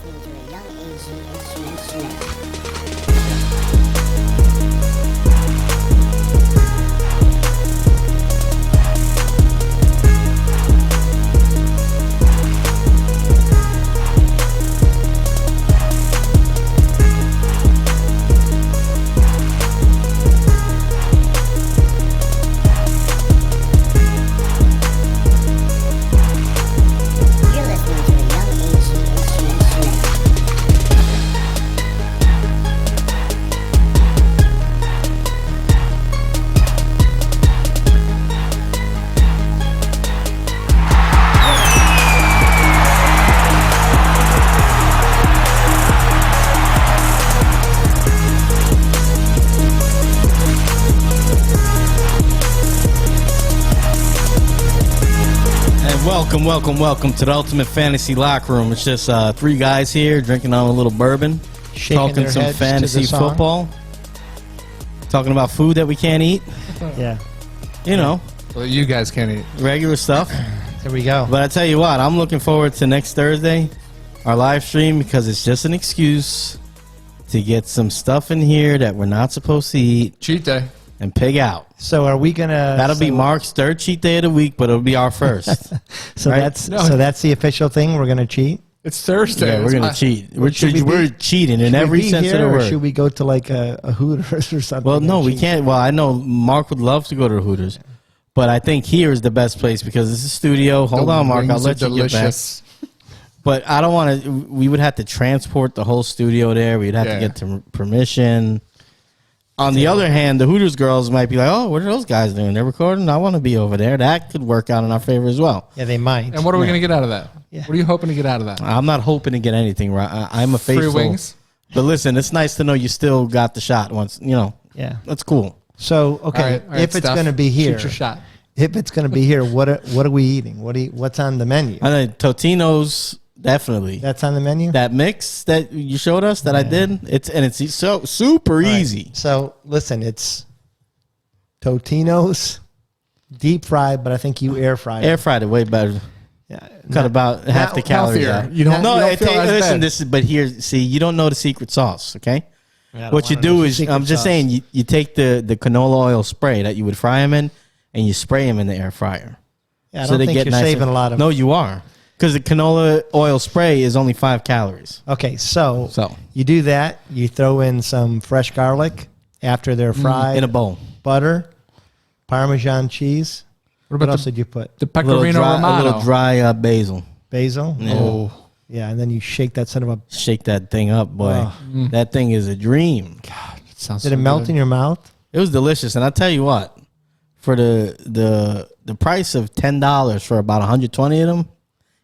listening to a Young AG Instruments. Welcome to the Ultimate Fantasy Locker Room. It's just three guys here drinking on a little bourbon, talking some fantasy football, talking about food that we can't eat. Yeah. You know. Well, you guys can't eat. Regular stuff. There we go. But I tell you what, I'm looking forward to next Thursday, our live stream, because it's just an excuse to get some stuff in here that we're not supposed to eat. Cheat day. And pig out. So are we gonna? That'll be Mark's third cheat day of the week, but it'll be our first. So right? that's the official thing. We're gonna cheat. It's Thursday. Yeah, we're gonna cheat. We're cheating in every sense of the word. Or should we go to like a Hooters or something? Well, no, we can't. Well, I know Mark would love to go to the Hooters, but I think here is the best place because it's a studio. Hold on, Mark. I'll let you get back. But I don't want to. We would have to transport the whole studio there. We'd have to get permission. On the other hand, the Hooters girls might be like, oh, what are those guys doing? They're recording? I want to be over there. That could work out in our favor as well. Yeah, they might. And what are we going to get out of that? Yeah. What are you hoping to get out of that? I'm not hoping to get anything. Right. I'm a faithful. Free wings? But listen, it's nice to know you still got the shot once, you know. Yeah. That's cool. So, okay, all right, if it's going to be here. Shoot your shot. If it's going to be here, what are we eating? What's on the menu? I know Totino's. Definitely. That's on the menu? That mix that you showed us that I did, it's so super easy. So, listen, it's Totino's deep fried, but I think you air fried it. Air fried it way better. Yeah. Cut about half the calories healthier. out. You don't listen, but here, see, you don't know the secret sauce, okay? What you do is, I'm just saying, you take the canola oil spray that you would fry them in, and you spray them in the air fryer. Yeah, I don't think you're saving a lot of... No, you are. Because the canola oil spray is only 5 calories. Okay, so you do that. You throw in some fresh garlic after they're fried. In a bowl. Butter, Parmesan cheese. What else did you put? The Pecorino Romano. A little dry basil. Basil? Yeah. Oh. Yeah, and then you shake that son of a... Shake that thing up, boy. That thing is a dream. God, it sounds Did it melt in your mouth? It was delicious. And I'll tell you what, for the price of $10 for about 120 of them,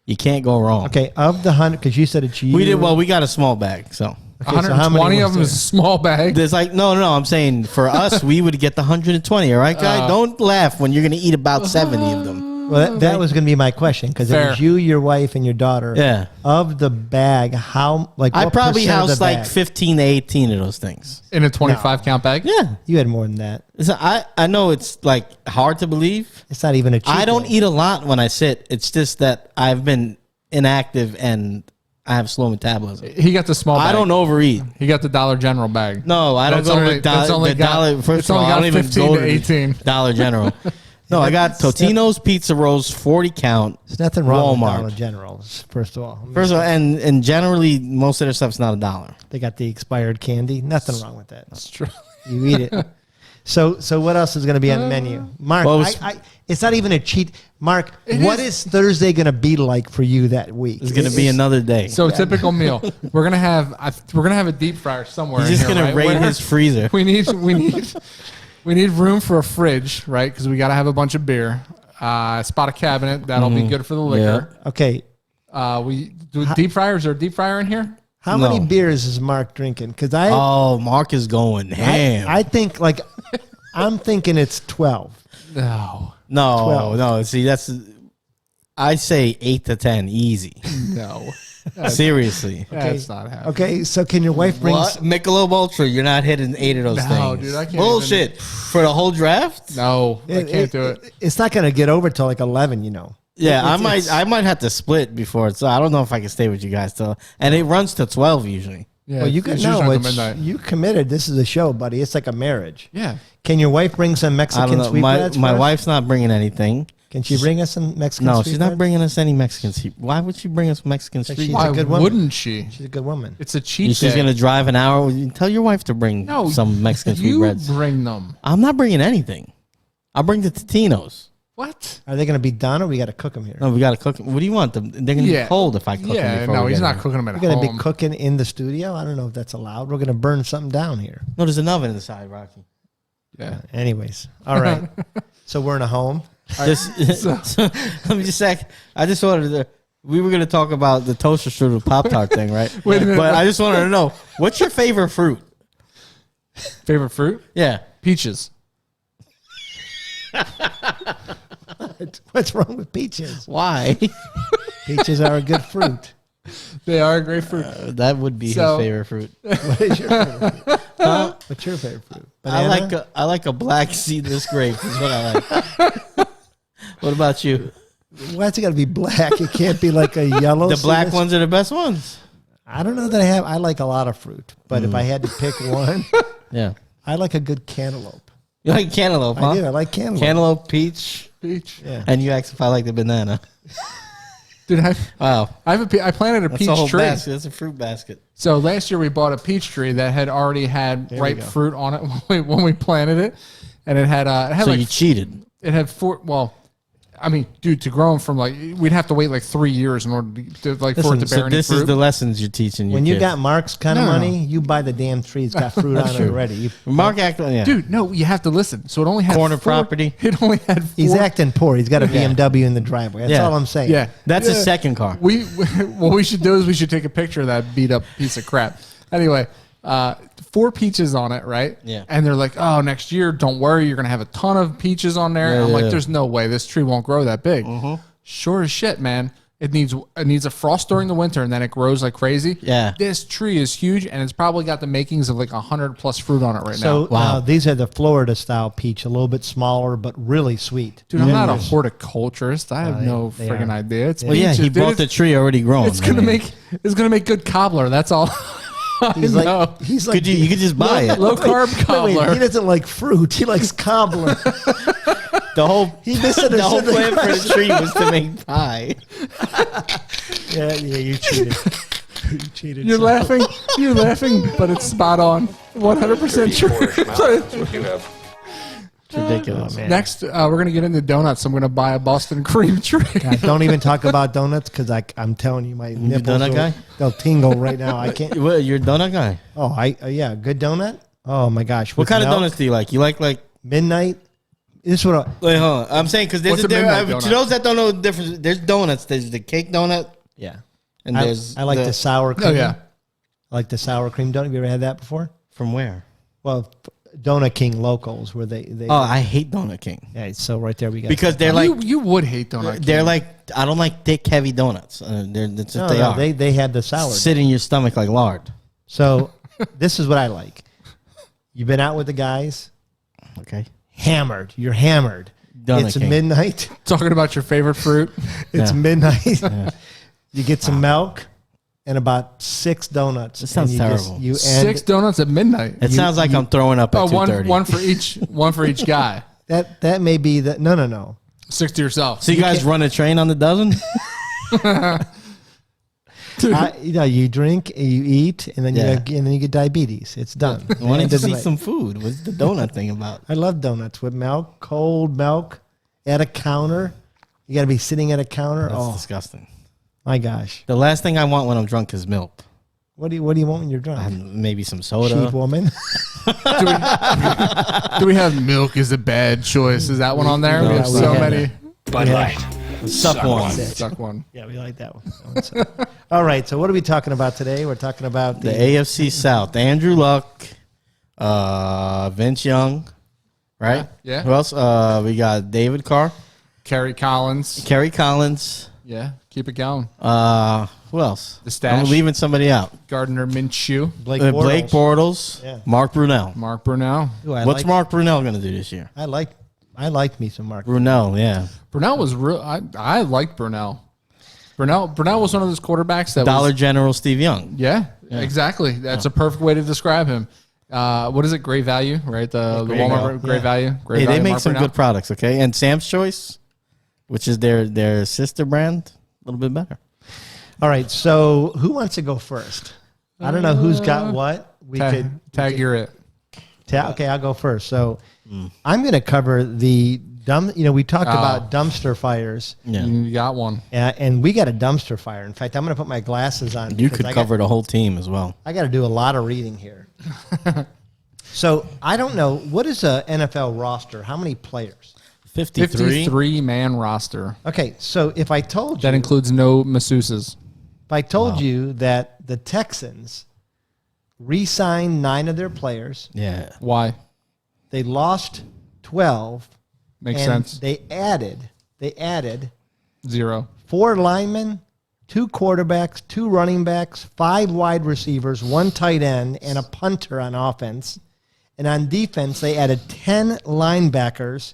you can't go wrong. Okay, of the 100, because you said it's you. We got a small bag, so. Okay, 120 of them is a small bag. There's like, no, I'm saying for us, we would get the 120, all right, guy? Don't laugh when you're going to eat about 70 of them. Well, that was going to be my question, because it was you, your wife, and your daughter. Yeah. Of the bag, how, like, I what probably percent of housed the like bag? 15 to 18 of those things. In a 25-count bag? Yeah. You had more than that. So I know it's like hard to believe. It's not even a cheat I don't day. eat a lot when I sit. It's just that I've been inactive and I have slow metabolism. He got the small bag. I don't overeat. He got the Dollar General bag. No, I don't go to the dollar. First of all, I don't even go to 18. Dollar General. No, I got Totino's Pizza Rolls, 40 count. There's nothing wrong Walmart. with Dollar Generals, first of all. First of all, and generally, most of their stuff's not $1. They got the expired candy. Nothing wrong with that. That's true. You eat it. So what else is going to be on the menu? Mark, it's not even a cheat. Mark, what is Thursday going to be like for you that week? It's going to be another day. So typical meal. We're gonna have a deep fryer somewhere. He's just going to raid his freezer. We need room for a fridge, right? Because we got to have a bunch of beer. Spot a cabinet that'll be good for the liquor. Yeah. Okay. We do deep fryer. Is there a deep fryer in here? How many beers is Mark drinking? Because Mark is going ham. I think I'm thinking it's 12. No. 12. See, I say 8 to 10, easy. No. Seriously. That's not happening. Okay, so can your wife bring... What? Michelob Ultra, you're not hitting 8 of those things. No, dude, I can't. Bullshit. For the whole draft? No, I can't do it. It's not going to get over till like 11, you know. Yeah, I might have to split before it's. I don't know if I can stay with you guys till. And it runs to 12 usually. Yeah, Well, you it's can usually know until midnight. you committed. This is a show, buddy. It's like a marriage. Yeah. Can your wife bring some I don't Mexican know. sweetbreads? My for us? wife's not bringing anything. Can she bring us some Mexican? No, sweetbreads? she's not bringing us any Mexican sweet. Why would she bring us Mexican She's sweet? a Why good woman. wouldn't she? She's a good woman. It's a cheat She's day. going to drive an hour. Tell your wife to bring No, some Mexican you sweetbreads. bring them. I'm not bringing anything. I'll bring the Totino's. What? Are they going to be done, or we got to cook them here? No, we got to cook them. What do you want them? They're going to be cold if I cook them. Yeah, before no, we he's get not here. cooking them at We're going to home. be cooking in the studio. I don't know if that's allowed. We're going to burn something down here. No, there's an oven inside, Rocky. Yeah. Anyways, all right. So we're in a home. Just, let me just say, I just wanted to. We were going to talk about the toaster strudel Pop-Tart thing, right? Wait a minute. But I just wanted to know, what's your favorite fruit? Favorite fruit? Yeah. Peaches. What's wrong with peaches? Why? Peaches are a good fruit. They are a great fruit. That would be So- his favorite fruit. What is your favorite fruit? What's your favorite fruit? Banana? I like a black seedless grape. Is what I like. What about you? Why's it got to be black? It can't be like a yellow. The black seedless- ones are the best ones. I don't know that I have. I like a lot of fruit, but if I had to pick one, Yeah. I like a good cantaloupe. You like cantaloupe, huh? I do. I like cantaloupe. Cantaloupe, peach, Peach. Yeah. and you asked if I like the banana. Dude, Wow. I planted a That's peach a whole tree. basket. That's a fruit basket. So last year we bought a peach tree that had already had we ripe go. fruit on it when we planted it, and it had So like you cheated. it had four. Well, I mean, dude, to grow them from like we'd have to wait like 3 years in order to like for it to bear So any this fruit. is the lessons you're teaching your When you kids. got Mark's kind of No, no, money, you buy the damn tree. It's got fruit on it true. already. Mark yeah. Dude, no, you have to listen. So it only had Corner four- property. It only had four. He's acting poor. He's got a BMW in the driveway. That's Yeah. all I'm saying. Yeah, That's his second car. What we should do is we should take a picture of that beat up piece of crap. Anyway, 4 peaches on it, right? Yeah. And they're like, oh, next year, don't worry, you're gonna have a ton of peaches on there. Yeah, I'm yeah, like, yeah. there's no way this tree won't grow that big. Sure as shit, man. It needs a frost during the winter, and then it grows like crazy. Yeah. This tree is huge, and it's probably got the makings of like 100+ fruit on it right So now. Wow. these are the Florida style peach, a little bit smaller, but really sweet. Dude, I'm not a horticulturist. I have they- no they friggin' are. idea. It's Well, yeah, peaches, he dude. bought the tree already grown. It's I gonna mean, make good cobbler. That's all. He's I like, know. he's like, you could just buy it. Low carb Wait, cobbler. he doesn't like fruit. He likes cobbler. The whole He the whole misunderstood the plan for the question. tree was to make pie. Yeah, you cheated. You cheated. You're so- laughing. You're laughing, but it's spot on. 100% true. Looking up. It's ridiculous. man. Next, we're gonna get into donuts. I'm gonna buy a Boston cream tree. God, don't even talk about donuts because I'm telling you, my nipples donut guy? they'll tingle right now. I can't. Well, you're a donut guy. Oh, yeah, good donut. Oh my gosh, What with kind of milk, donuts do you like? You like midnight? This is what. Wait, hold on. I'm saying because there's What's a midnight to donut? those that don't know the difference, there's donuts. There's the cake donut, Yeah, and there's I like the sour cream. Oh yeah. I like the sour cream donut. Have you ever had that before? From where? Well, Donut King locals where they. Oh, I hate Donut King Yeah, so right there we got. because they're like you would hate donut. they're King. like I don't like thick, heavy donuts. That's no, what they no, are. they have the sour. Sit in your stomach like lard. So this is what I like. You've been out with the guys, Okay. hammered. You're hammered. Donut it's King. midnight. talking about your favorite fruit. It's Yeah. midnight. You get some milk and about 6 donuts. That sounds and terrible. You end, 6 donuts at midnight. It sounds like I'm throwing up at Oh, 2:30. one for each guy. that may be the no. 6 to yourself. So you guys run a train on the dozen? You drink, you eat, and then Yeah. you get diabetes. It's done. I wanted End to of the see night. some food. What's the donut thing about? I love donuts with milk, cold milk, at a counter. You got to be sitting at a counter. That's Oh disgusting. my gosh! The last thing I want when I'm drunk is milk. What do you want when you're drunk? Maybe some soda. Cheap woman. Do we have milk is a bad choice? Is that one on there? No, we have we so had many. Bud Light. Suck one. Suck one. Yeah, we like that one. All right. So what are we talking about today? We're talking about The AFC South. Andrew Luck, Vince Young, right? Yeah. Who else? We got David Carr, Kerry Collins. Kerry Collins. Yeah, keep it going. Who else? The stash. I'm leaving somebody out. Gardner Minshew. Blake Blake Bortles. Bortles. Yeah. Mark Brunell. Mark Brunell. Ooh, I What's like, Mark Brunell going to do this year? I like I liked me some Mark. Brunell, yeah. Brunell was real. I liked Brunell. Brunell was one of those quarterbacks that Dollar General Steve Young. Yeah, exactly. That's a perfect way to describe him. What is it? Great value, right? The Walmart Great Value. Great Hey, value, they make Mark some Brunell. good products, okay? And Sam's Choice, which is their sister brand, a little bit better. All right, so who wants to go first? I don't know who's got what. We could Tag, you're it. Okay, I'll go first. So I'm going to cover the we talked about dumpster fires. Yeah. You got one. And we got a dumpster fire. In fact, I'm going to put my glasses on. You because could cover the whole team as well. I got to do a lot of reading here. So I don't know. What is a NFL roster? How many players? 53. 53-man roster. Okay, so if I told you. That includes no masseuses. If I told you that the Texans re-signed 9 of their players. Yeah. Why? They lost 12. Makes and sense. They added 0. 4 linemen, 2 quarterbacks, 2 running backs, 5 wide receivers, 1 tight end, and a punter on offense. And on defense, they added 10 linebackers,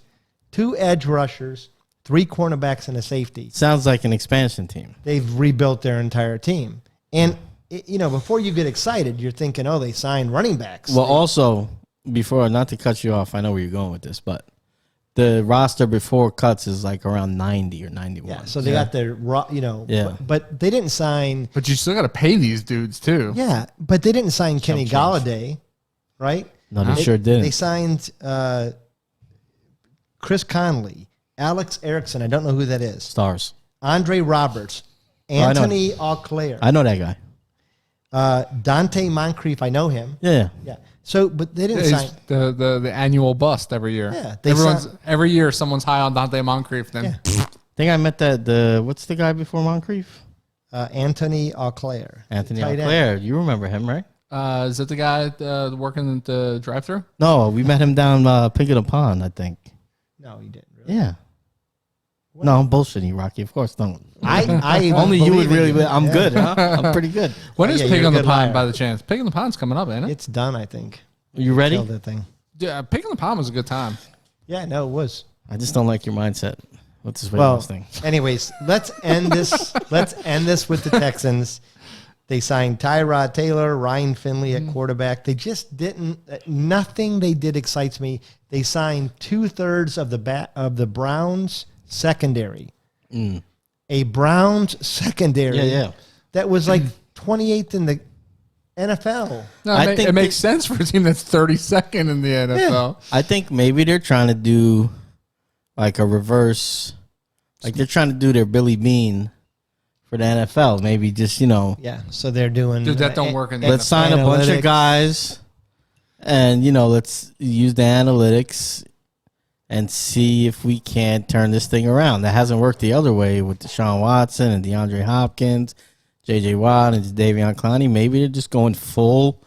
2 edge rushers, 3 cornerbacks, and a safety. Sounds like an expansion team. They've rebuilt their entire team. And, before you get excited, you're thinking, oh, they signed running backs. Well, also, before, not to cut you off, I know where you're going with this, but the roster before cuts is like around 90 or 91. Yeah, so they got their, Yeah. but they didn't sign. But you still got to pay these dudes, too. Yeah, but they didn't sign Kenny change. Galladay, right? No, they sure didn't. They signed Chris Conley, Alex Erickson. I don't know who that is. Stars. Andre Roberts, Anthony Auclair, I know that guy. Dante Moncrief. I know him. Yeah. Yeah. So, but they didn't He's sign. the annual bust every year. Yeah, every year someone's high on Dante Moncrief. Then I think I met what's the guy before Moncrief? Anthony Auclair. Anthony tight end. Auclair. You remember him, right? is that the guy working at the drive-thru? No, we met him down Pickett's Pond, I think. No, he didn't. Really. Yeah. No, I'm bullshitting, Rocky. Of course, don't. I Only you would believe in really. you. I'm Yeah. good, huh? I'm pretty good. When is yeah, Pig you're on a the good Pond liar. by the chance? Pig on the Pond's coming up, ain't it? It's done, I think. You ready? Killed that thing. Yeah, Pig on the Pond was a good time. Yeah, no, it was. I just don't like your mindset. What's this Well, thing? anyways, let's end this. Let's end this with the Texans. They signed Tyrod Taylor, Ryan Finley at quarterback. They just didn't. Nothing they did excites me. They signed 2/3 of the Browns secondary. A Browns secondary. Yeah. That was like 28th in the NFL. No, I think it makes sense for a team that's 32nd in the NFL. I think maybe they're trying to do like a reverse, like they're trying to do their Billy Bean for the NFL. Maybe just Yeah. So they're doing. Dude, that don't work in the let's sign a bunch of analytics. guys, and let's use the analytics and see if we can't turn this thing around. That hasn't worked the other way with Deshaun Watson and DeAndre Hopkins, J.J. Watt, and Davion Clowney. Maybe they're just going full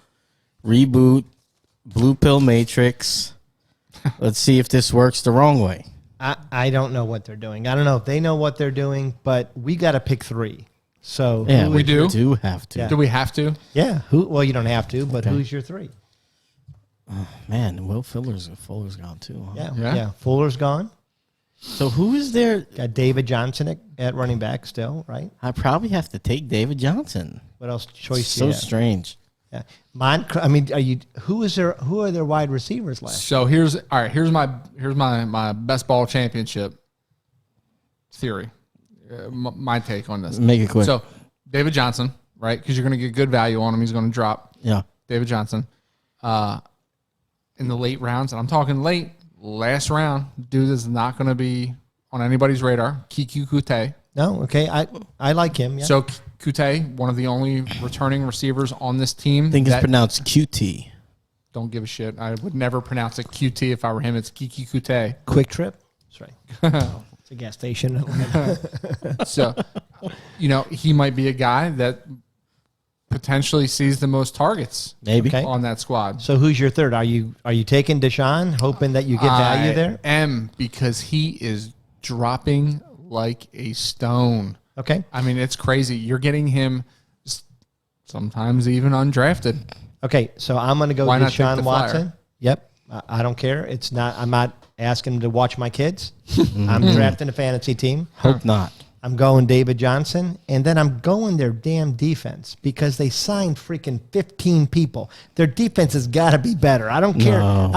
reboot, blue pill matrix. Let's see if this works the wrong way. I don't know what they're doing. I don't know if they know what they're doing, but we got to pick 3. So Yeah, we do? do have to. Yeah. Do we have to? yeah, well, you don't have to, but who's your 3? Man, Will Fuller's gone too. Huh? Yeah. Fuller's gone. So who is there? Got David Johnson at running back still, right? I probably have to take David Johnson. What else choice do So you have? strange. Yeah. Who are their wide receivers last? So here's my best ball championship theory. My take on this. Make it quick. So David Johnson, right? Because you're going to get good value on him. He's going to drop. Yeah. David Johnson, in the late rounds, and I'm talking last round. Dude is not going to be on anybody's radar. Kiki Kute. No, okay. I like him. Yeah. So Kute, one of the only returning receivers on this team. I think it's that pronounced QT. don't give a shit. I would never pronounce it QT if I were him. It's Kiki Kute. Quick Trip. That's right. It's a gas station. So, he might be a guy that potentially sees the most targets Maybe. Okay. on that squad. So who's your 3rd? Are you taking Deshaun, hoping that you get value there? I am, because he is dropping like a stone. Okay. I mean, it's crazy. You're getting him sometimes even undrafted. Okay. So I'm going to go Why not take Deshaun the Watson. flyer? Yep. I don't care. It's not. I'm not asking him to watch my kids. I'm drafting a fantasy team. Hope not. I'm going David Johnson, and then I'm going their damn defense because they signed freaking 15 people. Their defense has got to be better. I don't care. No.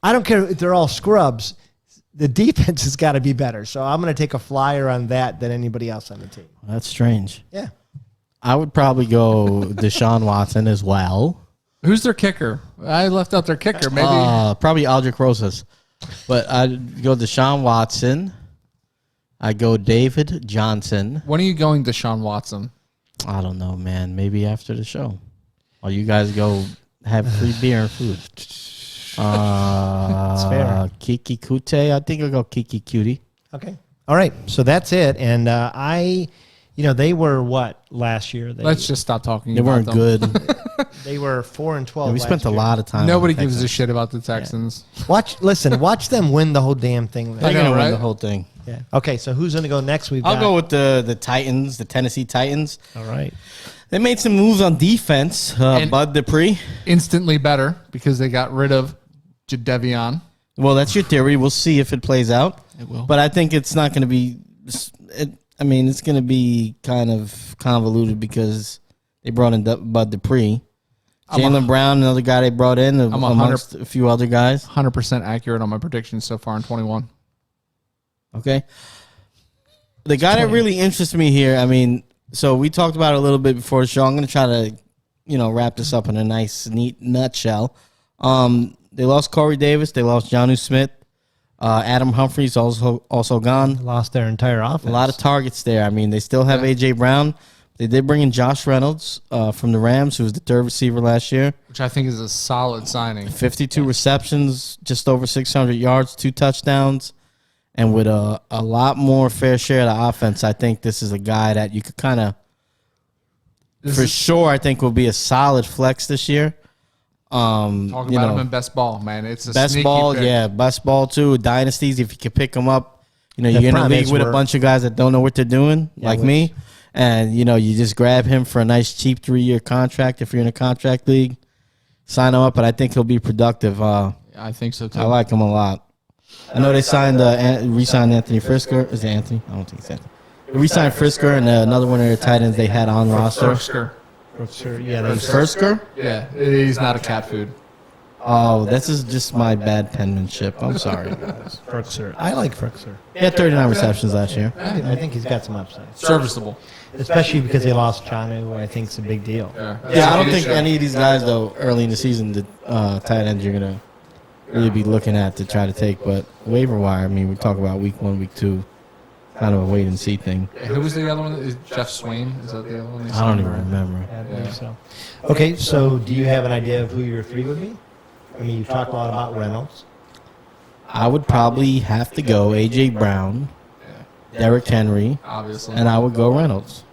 I don't care if they're all scrubs. The defense has got to be better. So I'm going to take a flyer on that than anybody else on the team. That's strange. Yeah. I would probably go Deshaun Watson as well. Who's their kicker? I left out their kicker. Maybe Probably Aldrich Rosas. But I'd go Deshaun Watson. I go David Johnson. when are you going, Deshaun Watson? I don't know, man. Maybe after the show. Or you guys go have free beer and food. That's fair. Kiki Kute. I think I'll go Kiki Cutie. Okay. All right. So that's it. And they were what last year? Let's just stop talking. They about weren't them. good. They were 4-12. We spent a lot of time. Nobody on gives a Texans. shit about the Texans. Watch them win the whole damn thing. They're I going know, to win right? the whole thing. Yeah. Okay. So who's going to go next? I'll go with the Titans, the Tennessee Titans. All right. They made some moves on defense. And- Bud Dupree. Instantly better because they got rid of Jadeveon. Well, that's your theory. We'll see if it plays out. It will. But I think it's not going to be. It's going to be kind of convoluted because they brought in Bud Dupree. Jalen Brown, another guy they brought in, amongst a few other guys. 100% accurate on my predictions so far in 21. Okay. The guy that really interests me here, so we talked about it a little bit before the show. I'm going to try to, wrap this up in a nice, neat nutshell. They lost Corey Davis. They lost Jonnu Smith. Adam Humphries also gone. Lost their entire offense. A lot of targets there. They still have A.J. Brown. They did bring in Josh Reynolds from the Rams, who was the third receiver last year. Which I think is a solid signing. 52 receptions, just over 600 yards, 2 touchdowns. And with a lot more fair share of the offense, I think this is a guy that you could kind of, sure, I think will be a solid flex this year. Talk about him in best ball, man. It's a best sneaky ball, pick. yeah, best ball too. Dynasties, if you can pick them up, you're in a problem league is with a we're- bunch of guys that don't know what they're doing, like me, and you just grab him for a nice cheap 3-year contract. If you're in a contract league, sign him up. But I think he'll be productive. I think so too. I like him a lot. I know they signed, re-signed Anthony Frisker. Is it Anthony? I don't think it's Anthony. They re-signed Frisker and another one of their tight ends they had on roster. Frisker. Frisker? Yeah, he's not a cat food. Oh, this is just my bad penmanship. I'm sorry, guys. Frixer. I like Frixer. He had 39 receptions last year. I think he's got some upside, Serviceable. especially because they lost Chanu, who I think is a big deal. Yeah, I don't think any of these guys, though, early in the season, the tight ends you're going to really be looking at to try to take. But waiver wire, we talk about week 1, week 2, kind of a wait and see thing. Who was the other one? Is Jeff Swain? Is that the other one? I don't even remember. I believe so. Okay, so do you have an idea of who your 3 would be? You've talked a lot about Reynolds. I would probably have to go A.J. Brown, Derrick Henry, Obviously. and I would go Reynolds.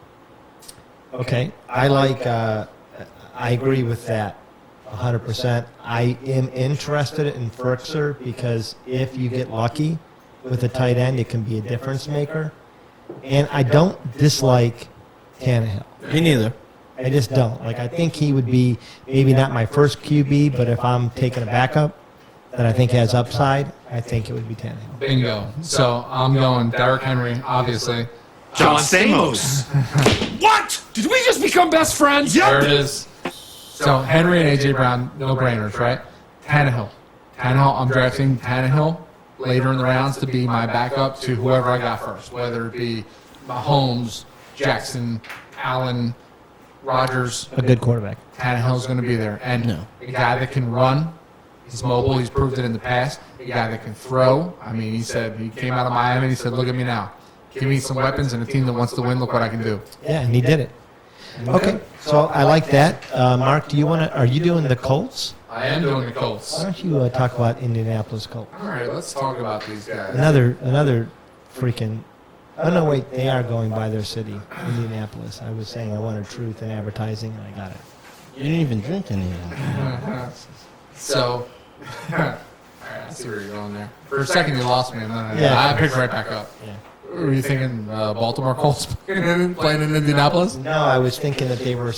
Okay, I agree with that 100%. I am interested in Frixer because if you get lucky with a tight end, it can be a difference maker. And I don't dislike Tannehill. Me neither. I just don't. I think he would be maybe not my first QB, but if I'm taking a backup that I think has upside, I think it would be Tannehill. Bingo. So I'm going Derrick Henry, obviously. John Stamos. What? Did we just become best friends? There it is. So Henry and A.J. Brown, no-brainers, right? Tannehill. I'm drafting Tannehill later in the rounds to be my backup to whoever I got first, whether it be Mahomes, Jackson, Allen, Rodgers. A good quarterback. Tannehill's going to be there. And a guy that can run, he's mobile, he's proved it in the past. A guy that can throw. He said, he came out of Miami and he said, look at me now. Give me some weapons and a team that wants to win, look what I can do. Yeah, and he did it. Okay, so I like that. Mark, are you doing the Colts? I am doing the Colts. Why don't you talk about Indianapolis Colts? All right, let's talk about these guys. Another freaking. Oh no, wait, they are going by their city, Indianapolis. I was saying I wanted truth in advertising, and I got it. You didn't even drink any of that. So, all right, I see where you're going there. For a second, you lost me, and then Yeah. I picked right back up. Yeah. Were you thinking Baltimore Colts playing in Indianapolis? No, I was thinking that they were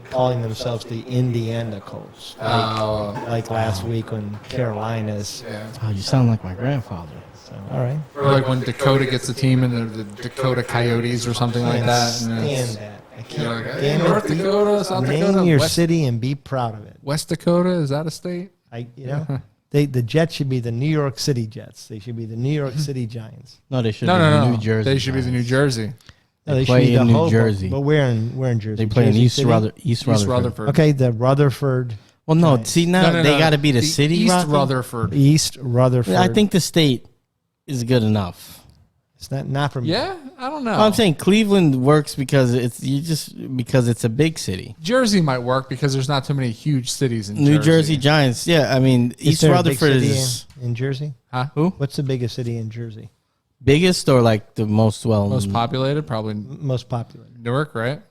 calling themselves the Indiana Colts. Like last week when Carolina's. Yeah. Oh, you sound like my grandfather. So, all right. Or like when Dakota gets a team and they're the Dakota Coyotes or something like that. And Stand that. I can't. you're like, hey, Damn it. North Dakota, South Dakota, Name your West, city and be proud of it. West Dakota, is that a state? The Jets should be the New York City Jets. They should be the New York City Giants. No, they should No, be no, the no. New Jersey. They should be the New Jersey. No, They should play be the in New Hobo- Jersey. But where in Jersey? They play in Jersey East City? Rutherford. East Rutherford. Okay, the Rutherford. Well, no. Giants. See now No, they got to be the city. East Rocky? Rutherford. East Rutherford. I think the state is good enough. it's not for me. Yeah, I don't know. Well, I'm saying Cleveland works because it's a big city. Jersey might work because there's not too many huge cities in New Jersey Giants. Yeah, I mean Is East there a big Rutherford city is in Jersey. Huh? who What's the biggest city in Jersey? biggest or like the most well Most populated, probably Most popular. Newark, right?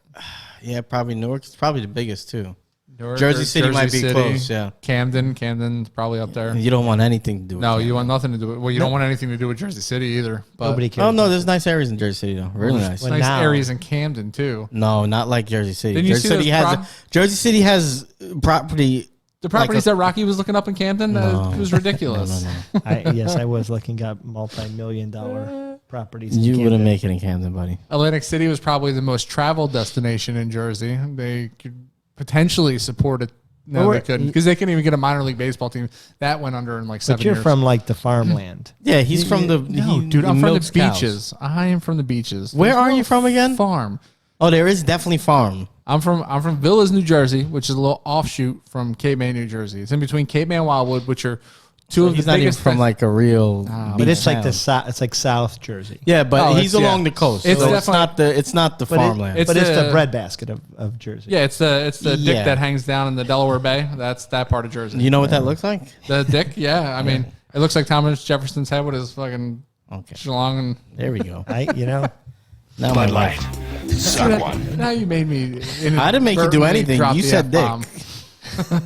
Yeah, probably Newark. It's probably the biggest too. Newark Jersey or City might be City. close. Yeah, Camden's probably up there. you don't want anything to do with No, that. you want nothing to do with. Well, you don't want anything to do with Jersey City either. But Nobody cares. Oh no, there's nice areas in Jersey City though. Really nice. Well, nice now- areas in Camden too. No, not like Jersey City. Didn't you Jersey see City those has Jersey City has property. The properties Like that Rocky was looking up in Camden, No. it was ridiculous. No. I was looking at multi-million-dollar properties. in You wouldn't Camden. make it in Camden, buddy. Atlantic City was probably the most traveled destination in Jersey. They could potentially support it. No, Well, they couldn't because they couldn't even get a minor league baseball team. That went under in like 7 But you're years. from like the farmland. Yeah, he's from the. No, he dude, I'm from milks the cows. beaches. I am from the beaches. Where There's are no you from again? Farm. Oh, there is definitely farm. I'm from Villas, New Jersey, which is a little offshoot from Cape May, New Jersey. It's in between Cape May and Wildwood, which are two of He's the not even biggest. from like a real. But beach it's like town. it's like South Jersey. Yeah, but Oh, he's it's- along yeah. the coast. It's So it's definitely- not the farmland. it's But it's the the- breadbasket of Jersey. Yeah, it's the Yeah. dick that hangs down in the Delaware Bay. That's that part of Jersey. You know what that looks like? The dick, yeah. I mean, it looks like Thomas Jefferson's head with his fucking Okay, schlong. And there we go. Now Bud my Light. life. Suck one. now you made me. I didn't make you do inadvertently anything. drop You the said dick. F-bomb.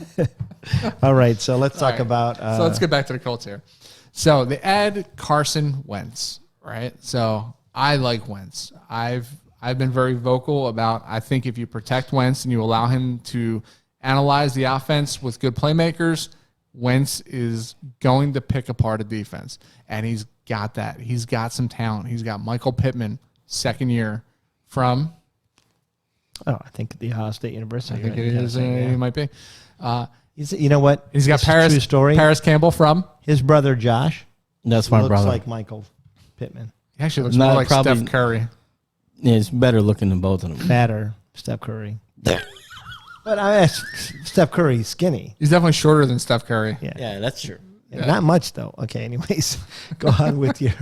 All right, so let's talk right. about. So let's get back to the Colts here. So they add Carson Wentz, right? So I like Wentz. I've been very vocal about. I think if you protect Wentz and you allow him to analyze the offense with good playmakers, Wentz is going to pick apart a defense, and he's got that. He's got some talent. He's got Michael Pittman, second year from. I think the Ohio State University. I think right? it is. He might be. You know what? He's got This is a Paris. true story. Paris Campbell from. His brother Josh That's my looks brother. like Michael Pittman. He actually looks No, more like probably- Steph Curry. Yeah, it's better looking than both of them. Fatter Steph Curry. But Steph Curry's skinny. He's definitely shorter than Steph Curry. Yeah. Yeah, that's true. Not much though. Okay. Anyways, go on with your.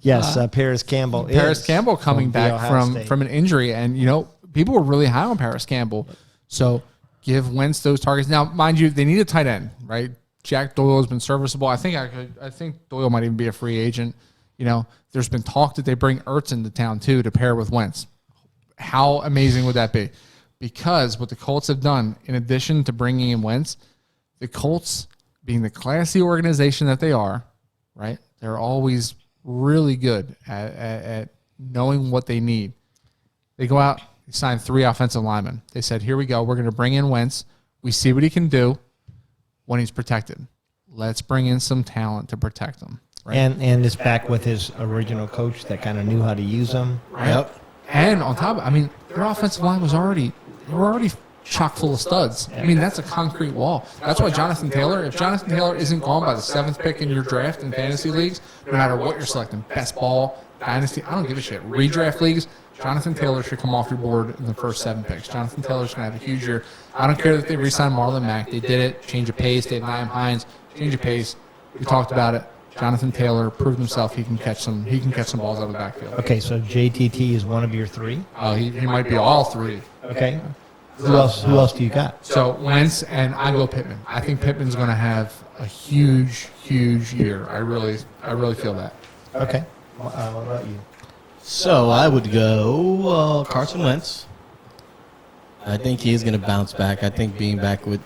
Yes, Paris Campbell. Paris is Campbell coming from the back Ohio State. from an injury, and people were really high on Paris Campbell. So give Wentz those targets. Now, mind you, they need a tight end, right? Jack Doyle has been serviceable. I think Doyle might even be a free agent. There's been talk that they bring Ertz into town too to pair with Wentz. How amazing would that be? Because what the Colts have done, in addition to bringing in Wentz, the Colts, being the classy organization that they are, right? They're always really good at knowing what they need. They go out, they sign 3 offensive linemen. They said, here we go. We're going to bring in Wentz. We see what he can do when he's protected. Let's bring in some talent to protect him. Right? And it's back with his original coach that kind of knew how to use them. Yep. And on top, their offensive line was already chock full of studs. That's a concrete wall. That's why Jonathan Taylor, if Jonathan Taylor isn't gone by the 7th pick in your draft in fantasy leagues, no matter what you're selecting, best ball, dynasty, I don't give a shit. Redraft leagues, Jonathan Taylor should come off your board in the first 7 picks. Jonathan Taylor's going to have a huge year. I don't care that they re-signed Marlon Mack. They did it. Change of pace. They had Nyheim Hines. Change of pace. We talked about it. Jonathan Taylor proved himself. He can catch some balls out of the backfield. Okay, so JTT is one of your 3. He might be all 3. Okay. Who else do you got? So Wentz and I go Pittman. I think Pittman's going to have a huge year. I really feel that. Okay. What about you? So I would go Carson Wentz. I think he is going to bounce back. I think being back with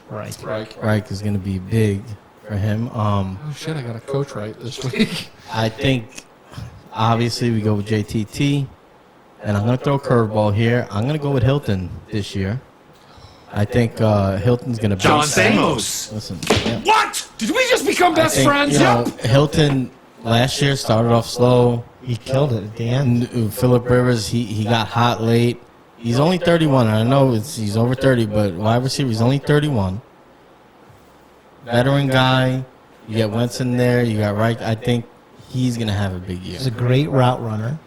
Right. Reich is going to be big for him. Oh shit! I got a coach right this week. I think obviously we go with JTT, and I'm going to throw a curveball here. I'm going to go with Hilton this year. I think Hilton's going to be John Stamos. Listen, yeah. What? Did we just become I best think, friends? you know, Hilton last year started off slow. He killed it at the end. Phillip Rivers, he got hot late. He's only 31. I know he's over 30, but wide receiver, he's only 31. Veteran guy. You got Wentz in there. You got Wright. I think he's going to have a big year. He's a great route runner.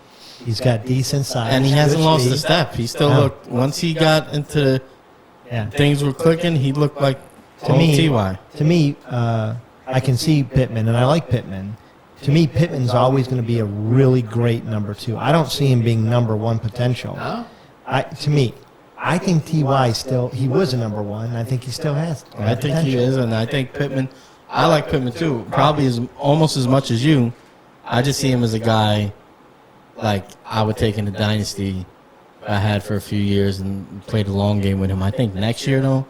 He's got decent size. And he hasn't good lost a speed. step. He still No. looked, once he got into Yeah. things were clicking, he looked like T.Y. To me, I can see Pittman, and I like Pittman. To me, Pittman's always going to be a really great number 2. I don't see him being number 1 potential. No? To me, I think T.Y. still, he was a number 1. I think he still has I think he is, and I think Pittman, I like Pittman too, probably almost as much as you. I just see him as a guy like I would take in the dynasty I had for a few years and played a long game with him. I think next year, though,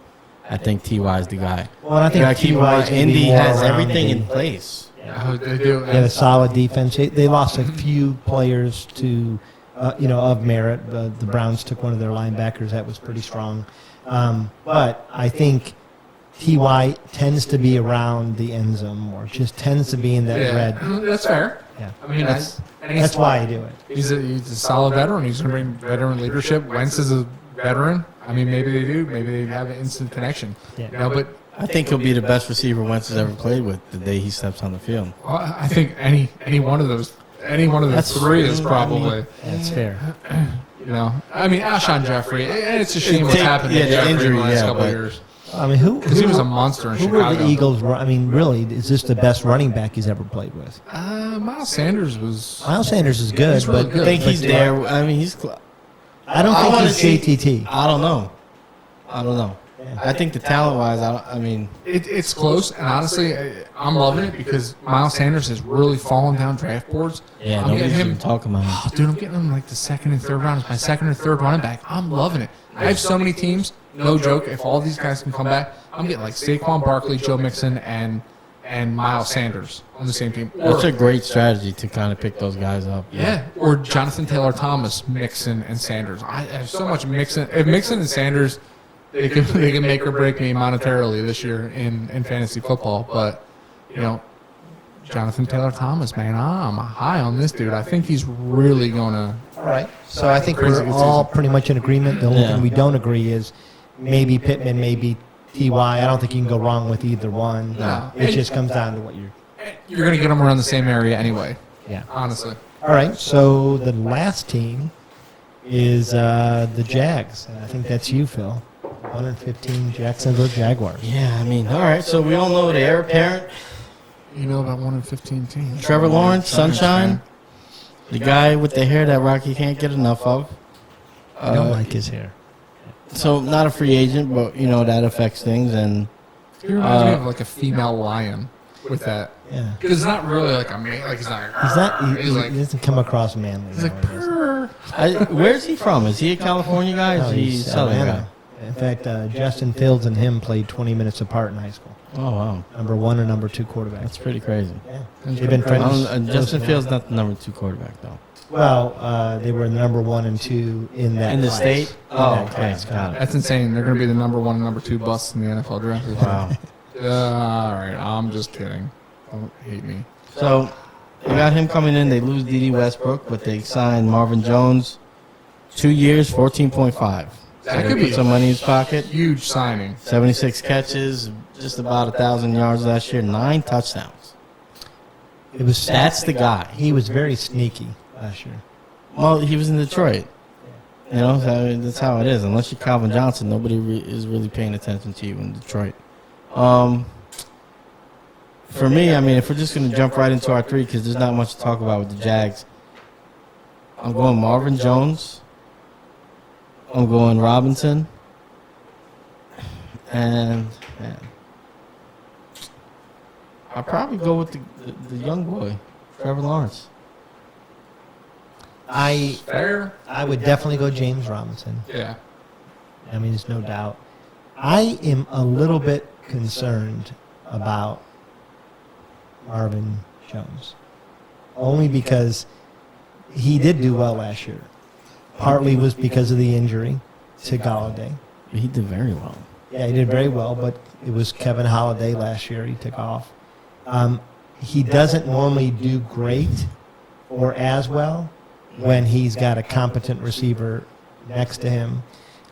I think T.Y. is the guy. Well, I You gotta think keep in T.Y. mind, Indy has everything in place. Yeah, they do. They had a solid defense. They lost a few players to, of merit. The Browns took one of their linebackers. That was pretty strong. But I think T.Y. tends to be around the end zone more. Just tends to be in that red. That's fair. Yeah. I mean, That's why I do it. He's a solid veteran. He's going to bring veteran leadership. Wentz is a veteran. I mean, maybe they do. Maybe they have an instant connection. Yeah. You know, but I think he'll be the best receiver Wentz has ever played with the day he steps on the field. well, I think any one of those, That's- three is probably. That's fair. You know, I mean, Alshon Jeffrey. And it's a shame what's happened to Yeah, the Jeffrey in injury, the last yeah, couple but- of years. I mean, Because he was a monster in who Chicago. were the Eagles? I mean, really, is this the best running back he's ever played with? Miles Sanders was. Miles Sanders is good, He's really but good. I think he's but there. I mean, I don't I think wanna he's see- JTT. I don't know. I think the talent-wise, I mean, It's close, and honestly, I'm loving it because Miles Sanders has really fallen down draft boards. yeah, I'm nobody's getting him. even talking about him. Oh, dude, I'm getting him like the second and third round. It's my second or third running back. I'm loving it. I have so many teams. No joke. If all these guys can come back, I'm getting like Saquon Barkley, Joe Mixon, and Miles Sanders on the same team. That's a great strategy to kind of pick those guys up. Yeah, or Jonathan Taylor Thomas, Mixon, and Sanders. I have so much Mixon. If Mixon and Sanders, they can make or break me monetarily this year in fantasy football. But you know, Jonathan Taylor Thomas, man, I'm high on this dude. I think he's really gonna. All right. So I think Crazy we're good all season. pretty much in agreement. The only Yeah. thing we don't agree is maybe Pittman, maybe T.Y. I don't think you can go wrong with either one. No. It just comes down to what you're. You're gonna get them around the same area anyway. Yeah. Honestly. All right. So the last team is the Jags. And I think that's you, Phil. 115 Jacksonville Jaguars. Yeah, I mean, all right. So we all know the heir apparent, You know about 1 in 15 teams. Trevor Lawrence, Sunshine, the guy with the hair that Rocky can't get enough of. I don't like his hair. So not a free agent, but you know that affects things. And He reminds me of like a female lion with that. Yeah. Because it's not really like a man. Like he's not. He's not. He's like. He doesn't come across manly. He's like. nowadays. "Purr." where's he from? Is he a California guy? Or No, is he he's Southern guy? Atlanta. In fact, Justin Fields and him played 20 minutes apart in high school. Oh wow, Number 1 and number 2 quarterbacks. that's pretty crazy. Yeah. They've been friends. Justin Fields not the number 2 quarterback though. Well, they were the number 1 and 2 in that In the class. state? In Oh, that okay, class. got it. That's insane. They're going to be the number 1 and number 2 busts in the NFL draft. Wow. All right. I'm just kidding. Don't hate me. So they got him coming in. They lose D.D. Westbrook, but they signed Marvin Jones, 2 years, 14.5. That So could they be put some money in his pocket. Huge signing. 76 catches, just about 1,000 yards last year, 9 touchdowns. It was That's the guy. He was very sneaky last year. Well, he was in Detroit. You know, so that's how it is. Unless you're Calvin Johnson, nobody is really paying attention to you in Detroit. For me, I mean, if we're just going to jump right into our 3, because there's not much to talk about with the Jags, I'm going Marvin Jones. I'm going Robinson. And man, I'll probably go with the young boy, Trevor Lawrence. I Fair. would definitely go James Robinson. Yeah. I mean, there's no doubt. I am a little bit concerned about Marvin Jones, only because he did do well last year. Partly was because of the injury to Galladay. He did very well. Yeah, he did very well, but it was Kevin Holliday last year. He took off. He doesn't normally do great or as well when he's got a competent receiver next to him.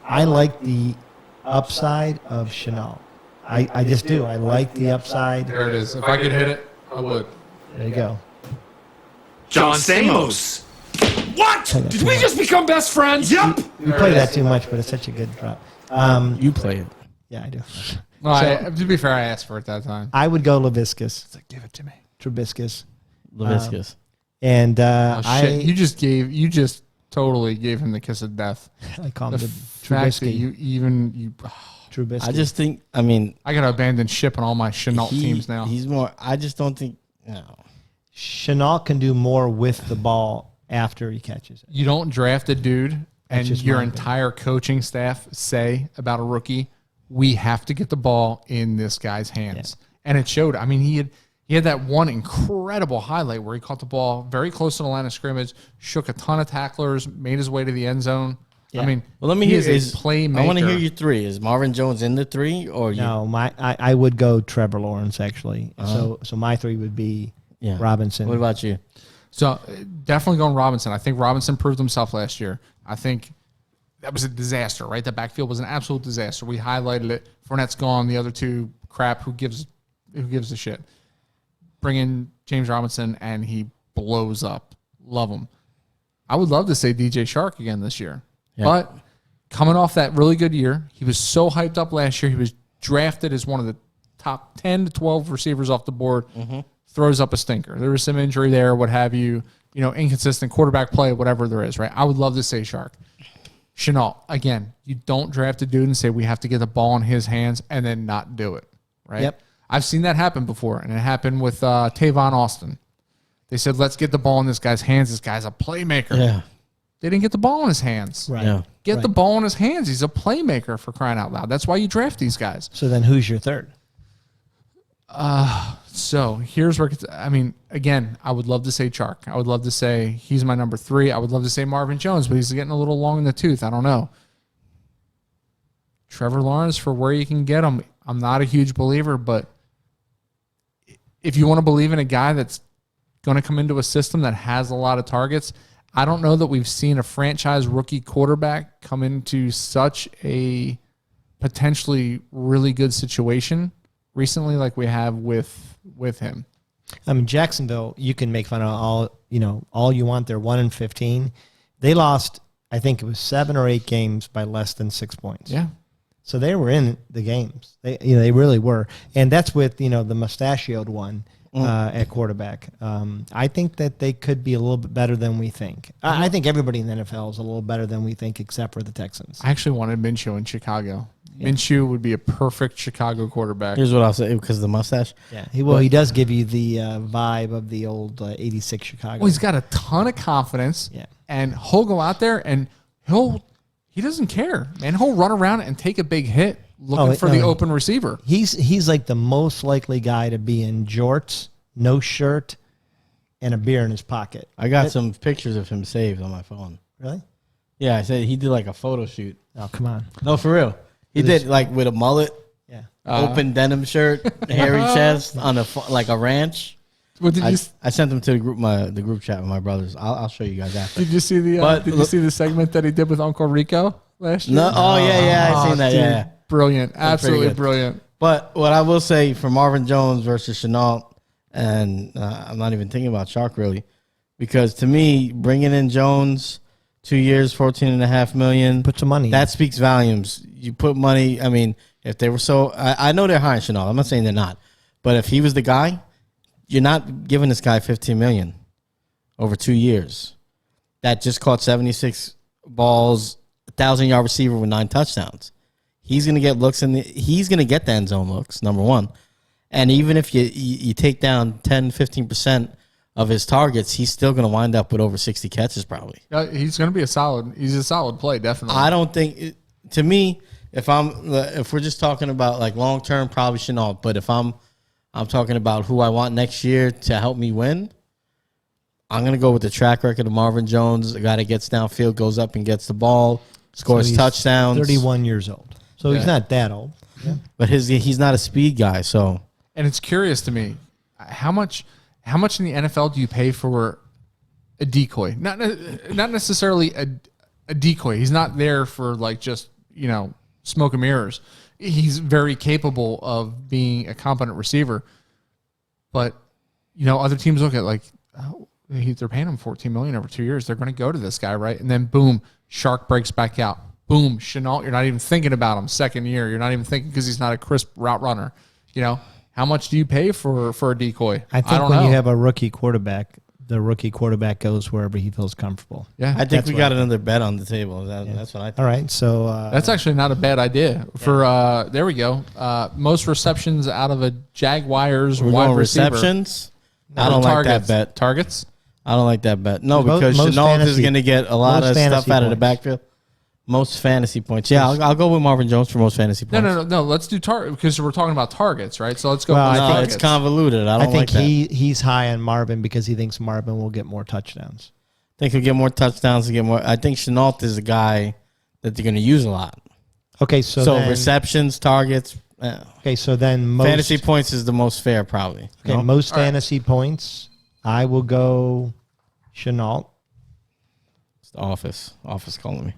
I like the upside of Chenault. I just do. I like the upside. There it is. If I could hit it, I would. There you go. John Stamos. What? Did we just become best friends? Yep. We play that too much, but it's such a good drop. You play it. Yeah, I do. Well, to be fair, I asked for it that time. I would go Laviscus. It's like, give it to me. Trubiscus. Laviscus. And Oh, shit. You just totally gave him the kiss of death. I call him The the fact that Trubisky. Trubisky. I just think, I mean, I got to abandon ship on all my Chenault teams now. He's more, I just don't think, no. Chenault can do more with the ball after he catches it. You don't draft a dude and just your my entire coaching staff say about a rookie, we have to get the ball in this guy's hands. Yeah. And it showed. I mean, he had that one incredible highlight where he caught the ball very close to the line of scrimmage, shook a ton of tacklers, made his way to the end zone. Yeah. I mean, Well, let me he hear is a playmaker. I want to hear your three. Is Marvin Jones in the three or No, I would go Trevor Lawrence actually. So my three would be Yeah. Robinson. What about you? So definitely going Robinson. I think Robinson proved himself last year. I think that was a disaster, right? The backfield was an absolute disaster. We highlighted it. Fournette's gone. The other two, crap. Who gives a shit? Bring in James Robinson, and he blows up. Love him. I would love to say DJ Shark again this year. Yeah. But coming off that really good year, he was so hyped up last year. He was drafted as one of the top 10 to 12 receivers off the board. Throws up a stinker. There was some injury there, what have you. Inconsistent quarterback play, whatever there is, right? I would love to say Shark. Chenault, again, you don't draft a dude and say we have to get the ball in his hands and then not do it, right? Yep. I've seen that happen before, and it happened with Tavon Austin. They said, let's get the ball in this guy's hands. This guy's a playmaker. Yeah. They didn't get the ball in his hands. Right. Yeah. Get Right. the ball in his hands. He's a playmaker, for crying out loud. That's why you draft these guys. So then who's your third? So here's where, again, I would love to say Chark. I would love to say he's my number 3. I would love to say Marvin Jones, but he's getting a little long in the tooth. I don't know. Trevor Lawrence, for where you can get him, I'm not a huge believer, but if you want to believe in a guy that's going to come into a system that has a lot of targets, I don't know that we've seen a franchise rookie quarterback come into such a potentially really good situation recently like we have with him. I mean, Jacksonville, you can make fun of all you want. They're 1-15. They lost, I think it was 7 or 8 games by less than 6 points. Yeah. So they were in the games. They really were. And that's with, the mustachioed one at quarterback. I think that they could be a little bit better than we think. I think everybody in the NFL is a little better than we think, except for the Texans. I actually wanted Minshew in Chicago. Yeah. Minshew would be a perfect Chicago quarterback. Here's what I'll say, because of the mustache. Yeah, he does give you the vibe of the old 86 Chicago. Well, he's got a ton of confidence. Yeah. And he'll go out there and he doesn't care, man. He'll run around and take a big hit looking for the open receiver. He's like the most likely guy to be in jorts, no shirt, and a beer in his pocket. I got some pictures of him saved on my phone. Really? Yeah, I said he did like a photo shoot. Oh, come on. No, for real. He did like with a mullet, Yeah. open denim shirt, hairy chest on like a ranch. What did I sent them to the group chat with my brothers. I'll show you guys after. Did you see the segment that he did with Uncle Rico last year? No, I seen that. Dude, Yeah, brilliant, pretty absolutely good. brilliant. but what I will say for Marvin Jones versus Chenault, and I'm not even thinking about Shark really, because to me, bringing in Jones, 2 years, $14.5 million, Put some money in. that speaks volumes. You put money. I mean, if they were I know they're hiring Chenault. I'm not saying they're not, but if he was the guy, you're not giving this guy $15 million over 2 years. That just caught 76 balls, 1,000-yard receiver with 9 touchdowns. He's going to get looks he's going to get the end zone looks, number one. And even if you take down 10, 15% of his targets, he's still going to wind up with over 60 catches probably. He's going to be a solid play, definitely. I don't think to me, if we're just talking about like long term, probably Chenault. But if I'm talking about who I want next year to help me win, I'm going to go with the track record of Marvin Jones, a guy that gets downfield, goes up and gets the ball, scores he's touchdowns. 31 years old. So he's not that old. Yeah. But he's not a speed guy, so. And it's curious to me, how much in the NFL do you pay for a decoy? Not necessarily a decoy. He's not there for like just, smoke and mirrors. He's very capable of being a competent receiver. But, other teams look at like, oh, they're paying him $14 million over 2 years. They're going to go to this guy, right? And then boom, Shark breaks back out. Boom, Chenault, you're not even thinking about him. Second year, you're not even thinking because he's not a crisp route runner. How much do you pay for a decoy? I think when you have a rookie quarterback, the rookie quarterback goes wherever he feels comfortable. Yeah, I think we got another bet on the table. That's what I think. All right, so that's actually not a bad idea. For there we go. Most receptions out of a Jaguars We're wide going receiver. receptions. I don't like that bet. Targets. I don't like that bet. No, Most because Chenault is fantasy- going to get a lot most of stuff fantasy out of the points. backfield. Most fantasy points. Yeah, I'll go with Marvin Jones for most fantasy points. No. Let's do target because we're talking about targets, right? So let's go. Well, with I No, think it's targets. convoluted. I I don't think like that. he's high on Marvin because he thinks Marvin will get more touchdowns. I think he'll get more touchdowns and get more. I think Chenault is a guy that they're going to use a lot. Okay, so So then, receptions, targets, okay, so then most fantasy points is the most fair, probably. okay, No? most All right. fantasy points. I will go Chenault. It's the office calling me.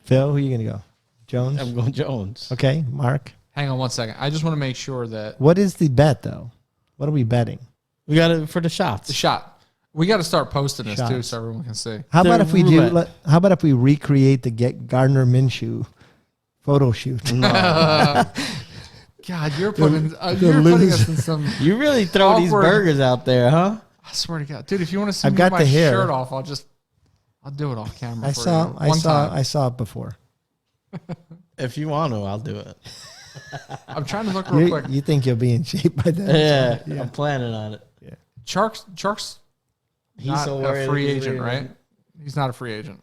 Phil, who are you gonna go? Jones. I'm going Jones. Okay, Mark. Hang on one second. I just want to make sure that What is the bet though? What are we betting? We got it for the shots. the shot. We got to start posting this too, Shots. so everyone can see. How The about if we roulette. how about if we recreate the Get Gardner Minshew photo shoot? God, you're putting us in some. You really throw these Awkward. burgers out there, huh? I swear to God, dude, if you want to see I've me got with my the hair. shirt off, I'll do it off camera. I for saw you. I One saw time. I saw it before. If you want to, I'll do it. I'm trying to look real quick. You think you'll be in shape by then? Yeah, I'm planning on it. Chark's He's not so a worried free he's agent, leaving. right? He's not a free agent.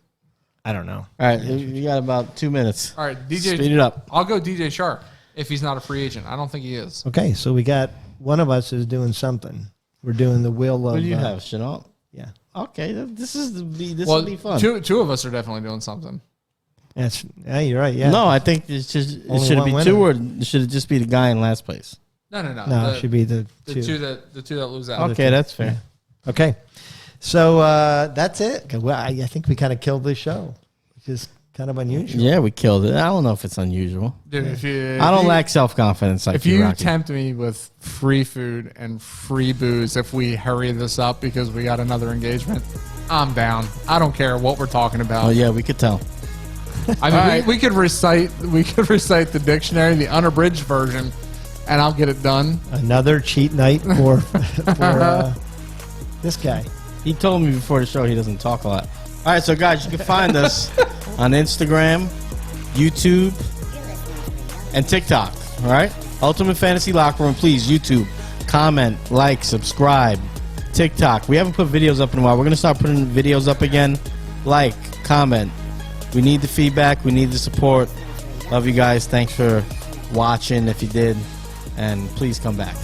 I don't know. All right, you got about 2 minutes. All right, DJ. Speed it up. I'll go DJ Shark if he's not a free agent. I don't think he is. Okay, so we got one of us is doing something. We're doing the wheel of. What do you have, Chenault? Yeah, Okay, this will Well, be fun. two of us are definitely doing something. yeah, you're right. Yeah, No, I think it should Only be one two, or winner. should it just be the guy in last place? No. no, it should be the two. The two that lose out. Okay, that's fair. Okay, so that's it. Okay, well, I think we kind of killed this show, which is kind of unusual. Yeah, we killed it. I don't know if it's unusual. Dude, I don't lack self-confidence like If you Rocky. tempt me with free food and free booze, if we hurry this up because we got another engagement, I'm down. I don't care what we're talking about. Oh yeah, we could tell. I mean, right. we could recite the dictionary, the unabridged version, and I'll get it done. Another cheat night for this guy. He told me before the show he doesn't talk a lot. All right, so guys, you can find us on Instagram, YouTube, and TikTok. All right, Ultimate Fantasy Locker Room. Please, YouTube, comment, like, subscribe. TikTok. We haven't put videos up in a while. We're gonna start putting videos up again. Like, comment. We need the feedback. We need the support. Love you guys. Thanks for watching if you did, and please come back.